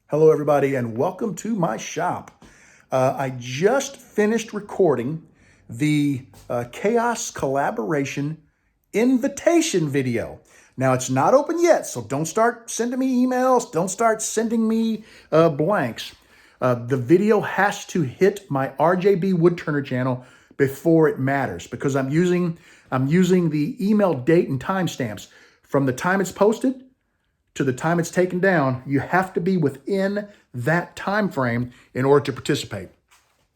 Hello, everybody, and welcome to my shop. I just finished recording the Chaos Collaboration invitation video. Now, it's not open yet, so don't start sending me emails. Don't start sending me blanks. The video has to hit my RJB Woodturner channel before it matters because I'm using the email date and timestamps from the time it's posted to the time it's taken down. You have to be within that time frame in order to participate.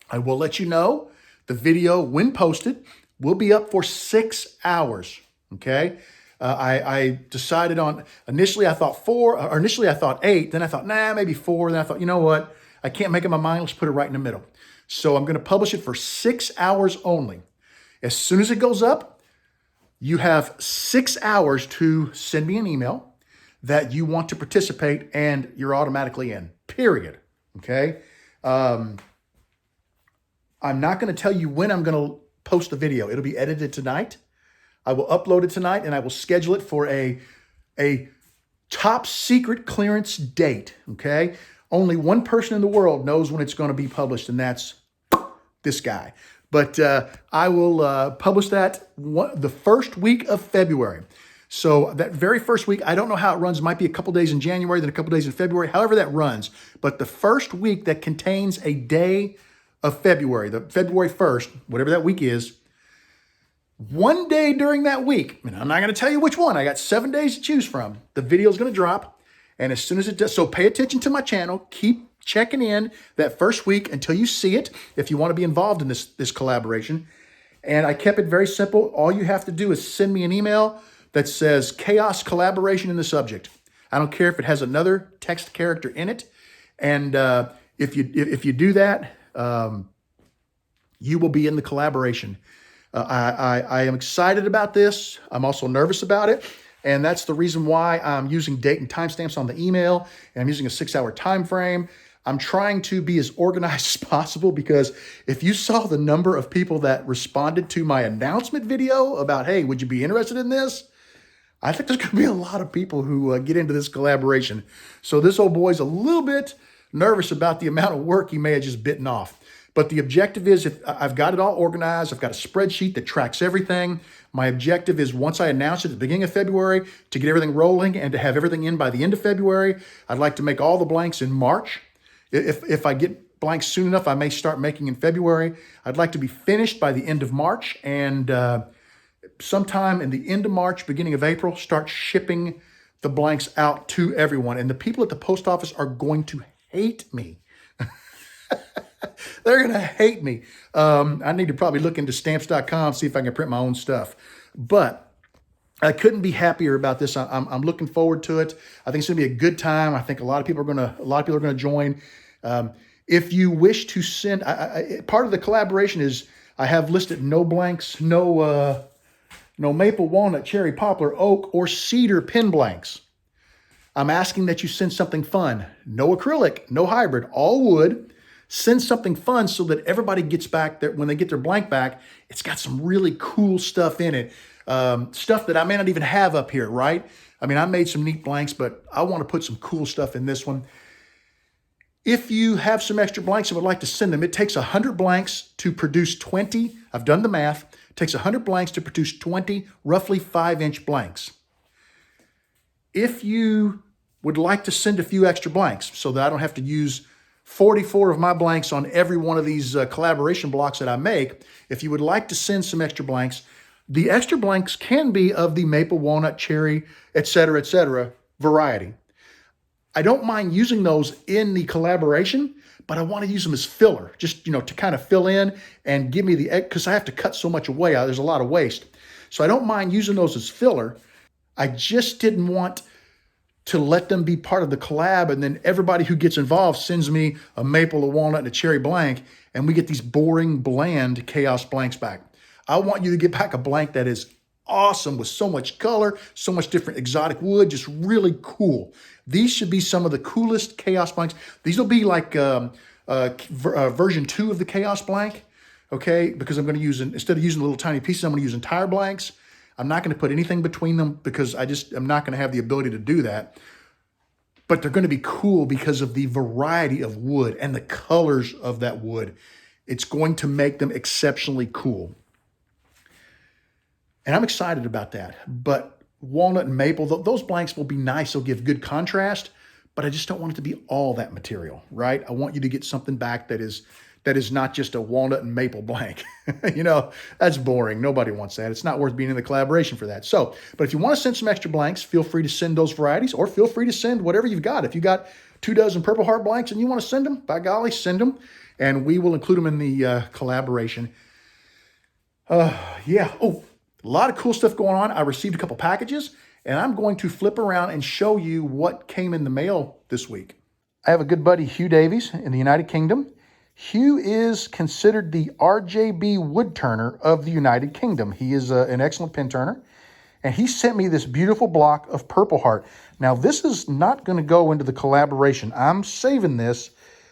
I will let you know the video, when posted, will be up for 6 hours. Okay. I decided on, initially I thought 4, or initially I thought 8, then I thought, nah, maybe 4. Then I thought, you know what? I can't make up my mind. Let's put it right in the middle. So I'm going to publish it for 6 hours only. As soon as it goes up, you have 6 hours to send me an email that you want to participate, and you're automatically in, period. Okay. I'm not going to tell you when I'm going to post the video. It'll be edited tonight. I will upload it tonight, and I will schedule it for a top secret clearance date. Okay. Only one person in the world knows when it's going to be published, and that's this guy. But I will publish that the first week of February. So that very first week, I don't know how it runs. It might be a couple days in January, then a couple days in February, however that runs. But the first week that contains a day of February, the February 1st, whatever that week is, one day during that week, and I'm not going to tell you which one, I got 7 days to choose from, the video is going to drop. And as soon as it does, so pay attention to my channel, keep checking in that first week until you see it, if you want to be involved in this collaboration. And I kept it very simple. All you have to do is send me an email that says Chaos Collaboration in the subject. I don't care if it has another text character in it. And if you do that, you will be in the collaboration. I am excited about this. I'm also nervous about it. And that's the reason why I'm using date and timestamps on the email. And I'm using a 6-hour time frame. I'm trying to be as organized as possible, because if you saw the number of people that responded to my announcement video about, hey, would you be interested in this? I think there's going to be a lot of people who get into this collaboration. So this old boy's a little bit nervous about the amount of work he may have just bitten off. But the objective is, if I've got it all organized, I've got a spreadsheet that tracks everything. My objective is, once I announce it at the beginning of February, to get everything rolling and to have everything in by the end of February. I'd like to make all the blanks in March. If I get blanks soon enough, I may start making in February. I'd like to be finished by the end of March, and sometime in the end of March, beginning of April, start shipping the blanks out to everyone. And the people at the post office are going to hate me. They're going to hate me. I need to probably look into stamps.com, see if I can print my own stuff. But I couldn't be happier about this. I'm looking forward to it. I think it's going to be a good time. I think a lot of people are going to join. If you wish to send, part of the collaboration is I have listed no blanks, no maple, walnut, cherry, poplar, oak, or cedar pin blanks. I'm asking that you send something fun. No acrylic, no hybrid, all wood. Send something fun so that everybody gets back there. When they get their blank back, it's got some really cool stuff in it. Stuff that I may not even have up here, right? I mean, I made some neat blanks, but I want to put some cool stuff in this one. If you have some extra blanks and would like to send them, it takes 100 blanks to produce 20. I've done the math. It takes 100 blanks to produce 20 roughly 5-inch blanks. If you would like to send a few extra blanks so that I don't have to use 44 of my blanks on every one of these collaboration blocks that I make, if you would like to send some extra blanks, the extra blanks can be of the maple, walnut, cherry, etc. variety. I don't mind using those in the collaboration, but I want to use them as filler, just, to kind of fill in and give me because I have to cut so much away. There's a lot of waste. So I don't mind using those as filler. I just didn't want to let them be part of the collab, and then everybody who gets involved sends me a maple, a walnut, and a cherry blank, and we get these boring, bland chaos blanks back. I want you to get back a blank that is awesome, with so much color, so much different exotic wood, just really cool. These should be some of the coolest chaos blanks. These will be like version 2 of the chaos blank, okay? Because I'm going to use, instead of using little tiny pieces, I'm going to use entire blanks. I'm not going to put anything between them because I'm not going to have the ability to do that. but they're going to be cool because of the variety of wood and the colors of that wood. It's going to make them exceptionally cool. And I'm excited about that. But walnut and maple, those blanks will be nice. They'll give good contrast, but I just don't want it to be all that material, right? I want you to get something back that is not just a walnut and maple blank. You know, that's boring. Nobody wants that. It's not worth being in the collaboration for that. So, but if you want to send some extra blanks, feel free to send those varieties, or feel free to send whatever you've got. If you got 24 Purple Heart blanks and you want to send them, by golly, send them, and we will include them in the collaboration. Yeah. Oh, a lot of cool stuff going on. I received a couple packages, and I'm going to flip around and show you what came in the mail this week. I have a good buddy, Hugh Davies, in the United Kingdom. Hugh is considered the RJB wood turner of the United Kingdom. He is an excellent pin turner, and he sent me this beautiful block of Purple Heart. Now, this is not going to go into the collaboration. I'm saving this.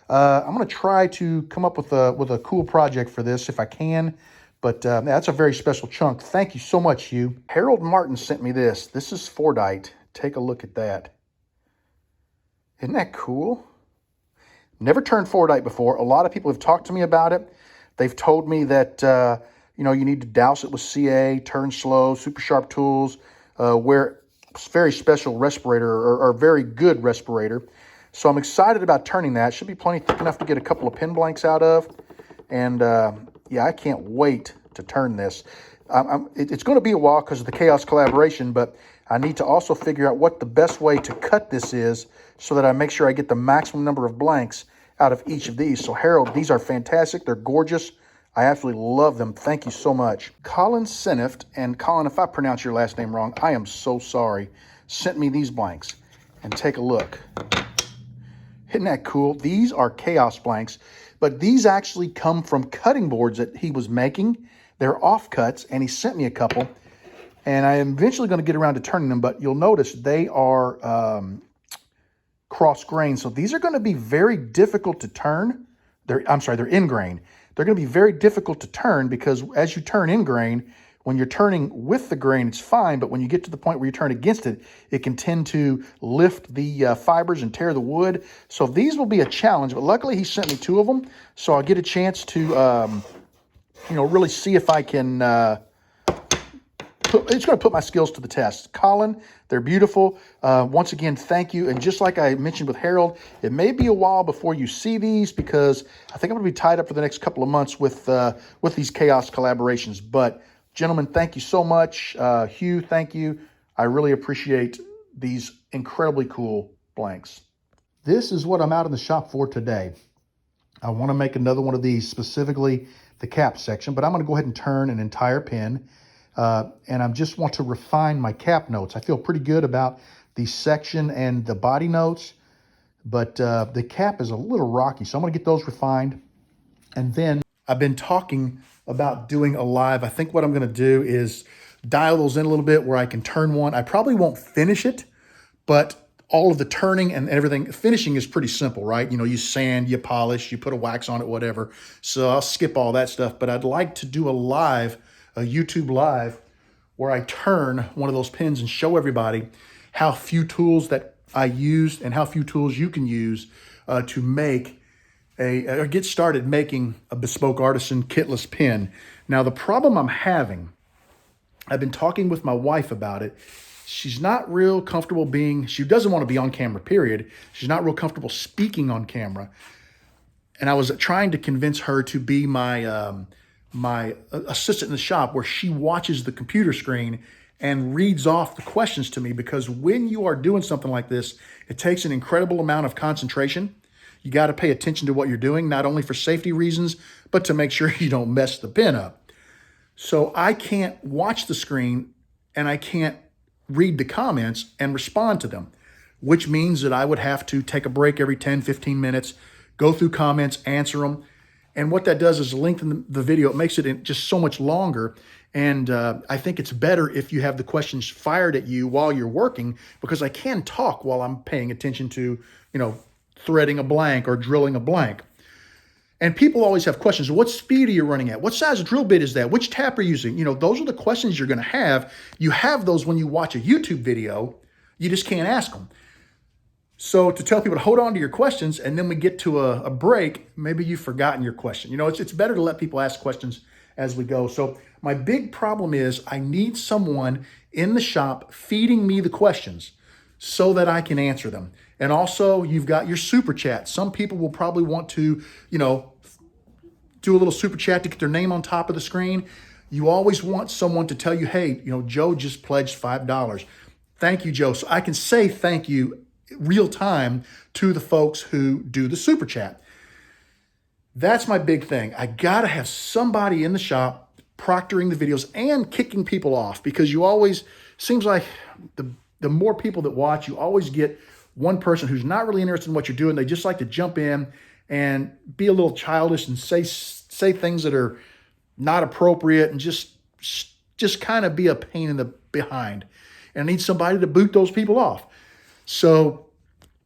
I'm going to try to come up with a cool project for this if I can. But that's a very special chunk. Thank you so much, Hugh. Harold Martin sent me this. This is Fordite. Take a look at that. Isn't that cool? Never turned Fordite before. A lot of people have talked to me about it. They've told me that, you know, you need to douse it with CA, turn slow, super sharp tools, wear very special respirator or very good respirator. So I'm excited about turning that. Should be plenty thick enough to get a couple of pin blanks out of. And yeah, I can't wait to turn this. It's going to be a while because of the Chaos collaboration, but I need to also figure out what the best way to cut this is so that I make sure I get the maximum number of blanks out of each of these. So Harold, these are fantastic. They're gorgeous. I absolutely love them. Thank you so much. Colin Senift, and Colin, if I pronounce your last name wrong, I am so sorry, sent me these blanks. And take a look. Isn't that cool? These are Chaos blanks. But these actually come from cutting boards that he was making. They're offcuts, and he sent me a couple. And I am eventually going to get around to turning them, but you'll notice they are cross-grained. So these are going to be very difficult to turn. They're in grain. They're going to be very difficult to turn because as you turn in grain, when you're turning with the grain, it's fine. But when you get to the point where you turn against it, it can tend to lift the fibers and tear the wood. So these will be a challenge. But luckily, he sent me 2 of them. So I'll get a chance to, you know, really see if I can... it's going to put my skills to the test. Colin, they're beautiful. Once again, thank you. And just like I mentioned with Harold, it may be a while before you see these because I think I'm going to be tied up for the next couple of months with these Chaos collaborations. But gentlemen, thank you so much. Hugh, thank you. I really appreciate these incredibly cool blanks. This is what I'm out in the shop for today. I want to make another one of these, specifically the cap section, but I'm going to go ahead and turn an entire pin. And I just want to refine my cap notes. I feel pretty good about the section and the body notes, but the cap is a little rocky, so I'm going to get those refined. And then I've been talking about doing a live. I think what I'm going to do is dial those in a little bit where I can turn one. I probably won't finish it, but all of the turning and everything, finishing is pretty simple, right? You know, you sand, you polish, you put a wax on it, whatever. So I'll skip all that stuff, but I'd like to do a live, a YouTube live, where I turn one of those pins and show everybody how few tools that I used and how few tools you can use to make or get started making a bespoke artisan kitless pin. Now, the problem I'm having, I've been talking with my wife about it. She's not real comfortable she doesn't want to be on camera, period. She's not real comfortable speaking on camera. And I was trying to convince her to be my my assistant in the shop, where she watches the computer screen and reads off the questions to me, because when you are doing something like this, it takes an incredible amount of concentration. You got to pay attention to what you're doing, not only for safety reasons, but to make sure you don't mess the pin up. So I can't watch the screen and I can't read the comments and respond to them, which means that I would have to take a break every 10, 15 minutes, go through comments, answer them. And what that does is lengthen the video. It makes it just so much longer. And I think it's better if you have the questions fired at you while you're working, because I can talk while I'm paying attention to, you know, threading a blank or drilling a blank. And people always have questions. What speed are you running at? What size drill bit is that? Which tap are you using? You know, those are the questions you're going to have. You have those when you watch a YouTube video. You just can't ask them. So to tell people to hold on to your questions, and then we get to a break, maybe you've forgotten your question. You know, it's better to let people ask questions as we go. So my big problem is I need someone in the shop feeding me the questions so that I can answer them. And also you've got your super chat. Some people will probably want to, you know, do a little super chat to get their name on top of the screen. You always want someone to tell you, hey, you know, Joe just pledged $5. Thank you, Joe. So I can say thank you real time to the folks who do the super chat. That's my big thing. I got to have somebody in the shop proctoring the videos and kicking people off, because you always, seems like the more people that watch, you always get one person who's not really interested in what you're doing. They just like to jump in and be a little childish and say things that are not appropriate and just kind of be a pain in the behind. And I need somebody to boot those people off. So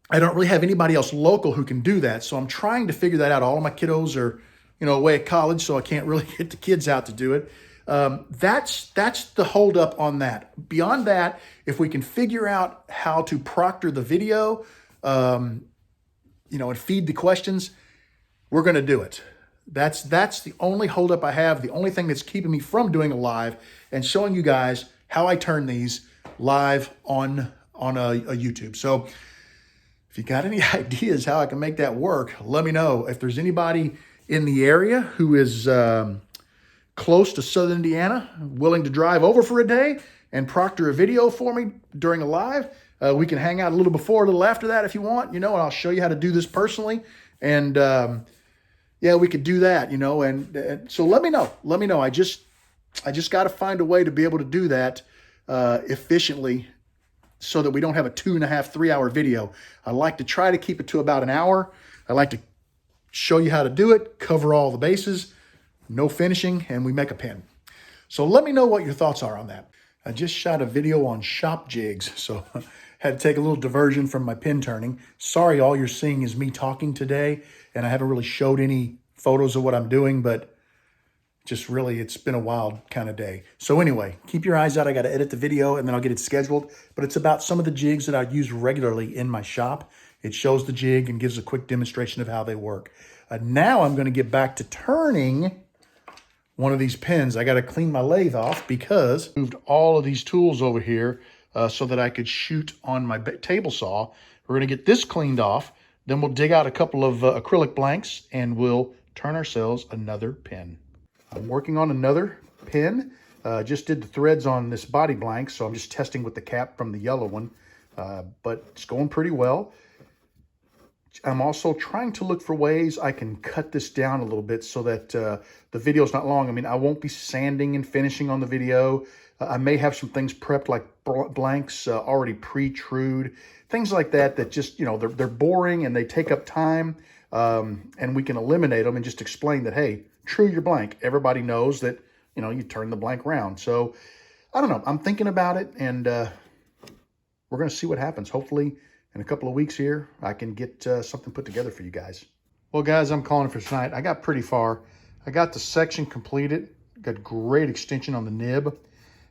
I don't really have anybody else local who can do that. So I'm trying to figure that out. All of my kiddos are, you know, away at college, so I can't really get the kids out to do it. That's the holdup on that. Beyond that, if we can figure out how to proctor the video, you know, and feed the questions, we're going to do it. That's the only holdup I have. The only thing that's keeping me from doing a live and showing you guys how I turn these live on a YouTube. So if you got any ideas how I can make that work, let me know. If there's anybody in the area who is close to Southern Indiana, willing to drive over for a day and proctor a video for me during a live, we can hang out a little before, a little after that if you want, you know, and I'll show you how to do this personally. And yeah, we could do that, you know, and so let me know. Let me know. I just got to find a way to be able to do that efficiently, so that we don't have a 2.5, 3 hour video. I like to try to keep it to about an hour. I like to show you how to do it, cover all the bases, no finishing, and we make a pin. So let me know what your thoughts are on that. I just shot a video on shop jigs, so had to take a little diversion from my pin turning. Sorry, all you're seeing is me talking today, and I haven't really showed any photos of what I'm doing, but just really, it's been a wild kind of day. So anyway, keep your eyes out. I got to edit the video and then I'll get it scheduled. But it's about some of the jigs that I use regularly in my shop. It shows the jig and gives a quick demonstration of how they work. Now I'm going to get back to turning one of these pins. I got to clean my lathe off because I moved all of these tools over here so that I could shoot on my table saw. We're going to get this cleaned off. Then we'll dig out a couple of acrylic blanks and we'll turn ourselves another pin. I'm working on another pin. Just did the threads on this body blank, so I'm just testing with the cap from the yellow one, but it's going pretty well. I'm also trying to look for ways I can cut this down a little bit so that the video is not long. I mean, I won't be sanding and finishing on the video. I may have some things prepped, like blanks already pre-trued, things like that, that just, you know, they're boring and they take up time, and we can eliminate them and just explain that, hey, true your blank. Everybody knows that, you know, you turn the blank round. So I don't know. I'm thinking about it, and we're going to see what happens. Hopefully in a couple of weeks here, I can get something put together for you guys. Well, guys, I'm calling it for tonight. I got pretty far. I got the section completed. Got great extension on the nib.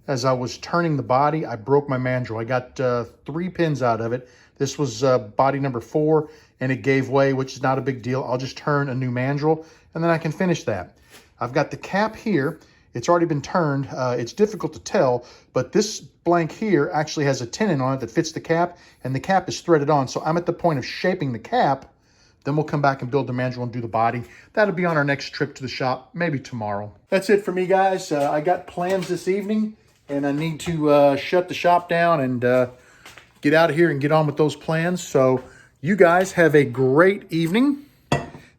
As I was turning the body, I broke my mandrel. I got 3 pins out of it. This was body number 4, and it gave way, which is not a big deal. I'll just turn a new mandrel, and then I can finish that. I've got the cap here. It's already been turned. It's difficult to tell, but this blank here actually has a tenon on it that fits the cap, and the cap is threaded on. So I'm at the point of shaping the cap. Then we'll come back and build the mandrel and do the body. That'll be on our next trip to the shop, maybe tomorrow. That's it for me, guys. I got plans this evening, and I need to shut the shop down and get out of here and get on with those plans. So you guys have a great evening.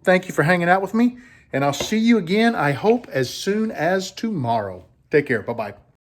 Thank you for hanging out with me, and I'll see you again, I hope, as soon as tomorrow. Take care. Bye-bye.